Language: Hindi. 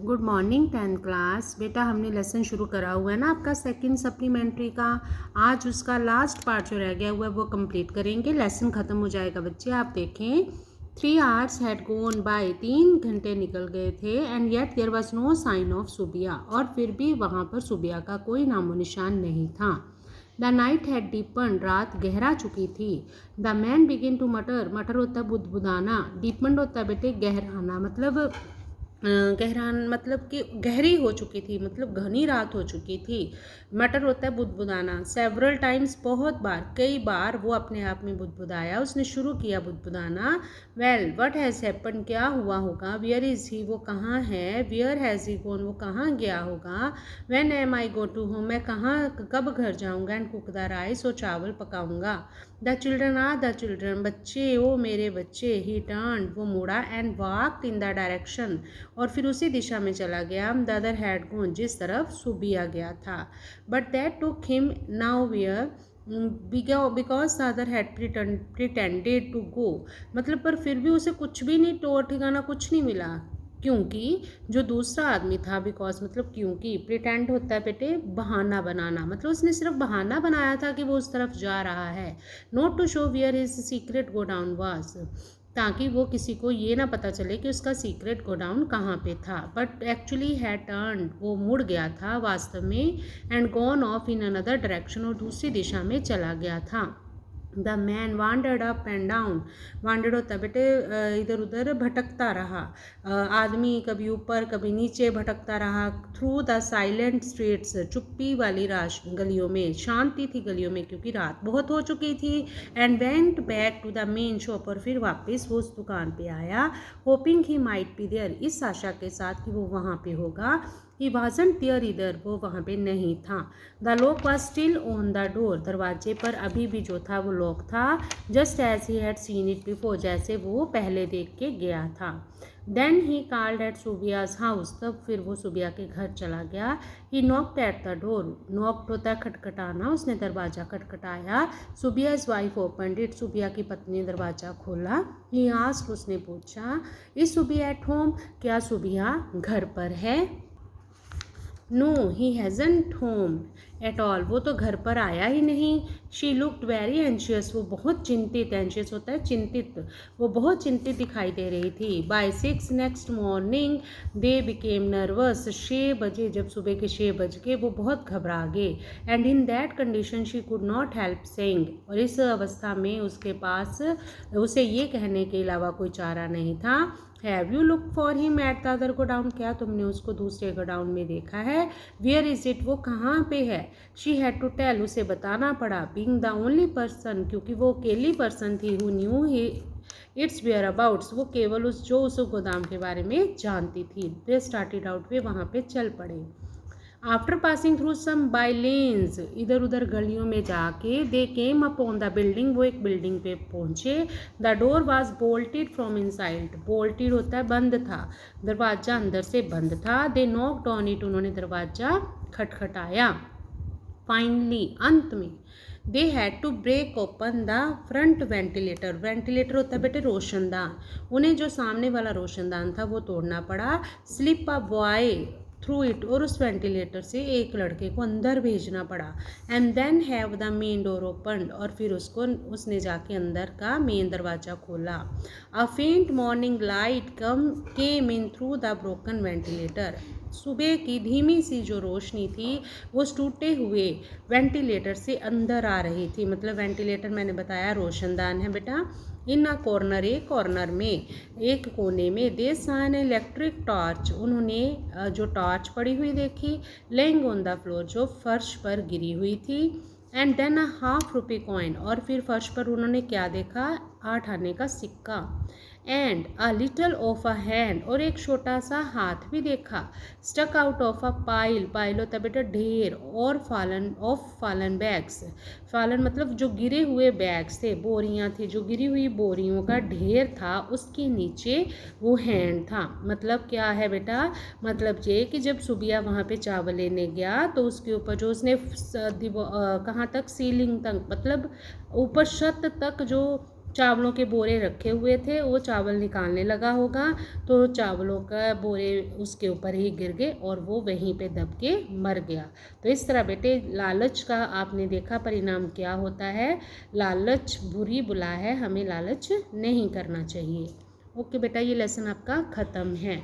Good morning 10th class. बेटा हमने लेसन शुरू करा हुआ है ना आपका सेकंड सप्लीमेंट्री का। आज उसका लास्ट पार्ट जो रह गया हुआ है वो कंप्लीट करेंगे, लेसन ख़त्म हो जाएगा बच्चे। आप देखें 3 hours हैड गोन बाय, 3 घंटे निकल गए थे। And yet there was no sign of Subiya, और फिर भी वहाँ पर सुबिया का कोई नामो निशान नहीं था। द नाइट हैड डीपन, रात गहरा चुकी थी। द मैन बिगिन टू मटर, मटर होता है बुदबुदाना, डीपन होता है बेटे गहराना, मतलब गहरान मतलब कि गहरी हो चुकी थी, मतलब घनी रात हो चुकी थी। मटर होता है बुदबुदाना। सेवरल टाइम्स, बहुत बार, कई बार वो अपने आप में बुदबुदाया, उसने शुरू किया बुदबुदाना। वेल व्हाट हैज़ हैपन, क्या हुआ होगा। वेयर इज़ ही, वो कहाँ है। वेयर हैज़ ही गोन, वो कहाँ गया होगा। When am I go to home, मैं कहाँ कब घर जाऊँगा। एंड कुक द राइस, और चावल पकाऊँगा। The children are, the children, बच्चे, ओ मेरे बच्चे। ही टर्न, वो मुड़ा। And walked in the direction, और फिर उसी दिशा में चला गया। द अदर हैड गॉन, जिस तरफ सुबिया गया था। But that took him nowhere, because the other had pretended to go, मतलब पर फिर भी उसे कुछ भी नहीं, टोर ठिकाना कुछ नहीं मिला, क्योंकि जो दूसरा आदमी था, बिकॉज मतलब क्योंकि, प्रिटेंड होता है बेटे बहाना बनाना, मतलब उसने सिर्फ बहाना बनाया था कि वो उस तरफ जा रहा है। Not to show where his secret godown was, ताकि वो किसी को ये ना पता चले कि उसका सीक्रेट गोडाउन कहाँ पे था। बट एक्चुअली है टर्न, वो मुड़ गया था वास्तव में। And gone of in another direction, और दूसरी दिशा में चला गया था। The man wandered up and down, wandered होता है बेटे इधर उधर भटकता रहा। आदमी कभी ऊपर कभी नीचे भटकता रहा। थ्रू द साइलेंट स्ट्रीट्स, चुप्पी वाली गलियों में, शांति थी गलियों में क्योंकि रात बहुत हो चुकी थी। And went back to the main shop, और फिर वापस वो उस दुकान पे आया। Hoping he might be there, इस आशा के साथ कि वो वहाँ पे होगा। ही वाजंट देयर इधर, वो वहाँ पे नहीं था। The lock was still on the door, दरवाजे पर अभी भी जो था वो लॉक था। Just as he had seen it before, जैसे वो पहले देख के गया था। Then he called at Subiya's house, तब फिर वो सुबिया के घर चला गया। He knocked at the door, knocked होता है खटखटाना, उसने दरवाज़ा खटखटाया। Subiya's wife opened it, Subiya की पत्नी ने दरवाज़ा खोला। ही आस्क्ड, उसने पूछा, इज सुबिया एट होम, क्या सुबिया घर पर है। No he hasn't home at all, वो तो घर पर आया ही नहीं। शी लुक्ड वेरी एंशियस, वो बहुत चिंतित, एंशियस होता है चिंतित, वो बहुत चिंतित दिखाई दे रही थी। By 6 next morning they became nervous, 6 बजे, जब सुबह के 6 बज गए वो बहुत घबरा गए। And in that condition she could not help saying, और इस अवस्था में उसके पास उसे ये कहने के अलावा कोई चारा नहीं था। Have you look for him at the other godown, क्या तुमने उसको दूसरे गोडाउन में देखा है। वेयर इज इट, वो कहाँ पे है। शी हैड टू टेल, उसे बताना पड़ा। बीइंग द ओनली पर्सन, क्योंकि वो अकेली पर्सन थी who knew he its whereabouts, वो केवल उस गोदाम के बारे में जानती थी। दे स्टार्टेड आउट, वे वहाँ पे चल पड़े। After passing through some by lanes, इधर उधर गलियों में जाके, they came upon the building, वो एक बिल्डिंग पे पहुंचे। The door was bolted from inside, bolted होता है बंद था, दरवाजा अंदर से बंद था। दे नॉक्ड ऑन इट, उन्होंने दरवाजा खटखटाया। फाइनली, अंत में, they had to break open the front ventilator, ventilator होता है बेटे रोशनदान, उन्हें जो सामने वाला रोशनदान था वो तोड़ना पड़ा। Slip a boy through it, और उस वेंटिलेटर से एक लड़के को अंदर भेजना पड़ा। And then have the main door open, और फिर उसने जाके अंदर का मेन दरवाज़ा खोला। अ फेंट morning light came in through the broken ventilator, सुबह की धीमी सी जो रोशनी थी वो टूटे हुए वेंटिलेटर से अंदर आ रही थी। मतलब वेंटिलेटर मैंने बताया रोशनदान है बेटा। इन अ कॉर्नर, एक कॉर्नर में, एक कोने में, दे सा एन इलेक्ट्रिक टॉर्च, उन्होंने जो टॉर्च पड़ी हुई देखी। लेइंग ऑन द फ्लोर, जो फर्श पर गिरी हुई थी। एंड देन अ ₹1/2 कॉइन, और फिर फर्श पर उन्होंने क्या देखा, 8 आने का सिक्का। And a little of a hand, और एक छोटा सा हाथ भी देखा। Stuck out of a pile, pile होता है बेटा ढेर, और फॉलन बैग्स, फॉलन मतलब जो गिरे हुए बैग्स थे, बोरियां थी, जो गिरी हुई बोरियों का ढेर था, उसके नीचे वो हैंड था। मतलब क्या है बेटा, मतलब ये कि जब सुबिया वहाँ पे चावल लेने गया तो उसके ऊपर जो उसने कहाँ तक, सीलिंग तक, मतलब ऊपर छत तक जो चावलों के बोरे रखे हुए थे, वो चावल निकालने लगा होगा तो चावलों का बोरे उसके ऊपर ही गिर गए और वो वहीं पे दब के मर गया। तो इस तरह बेटे लालच का आपने देखा परिणाम क्या होता है। लालच बुरी बुला है, हमें लालच नहीं करना चाहिए। ओके बेटा, ये लेसन आपका ख़त्म है।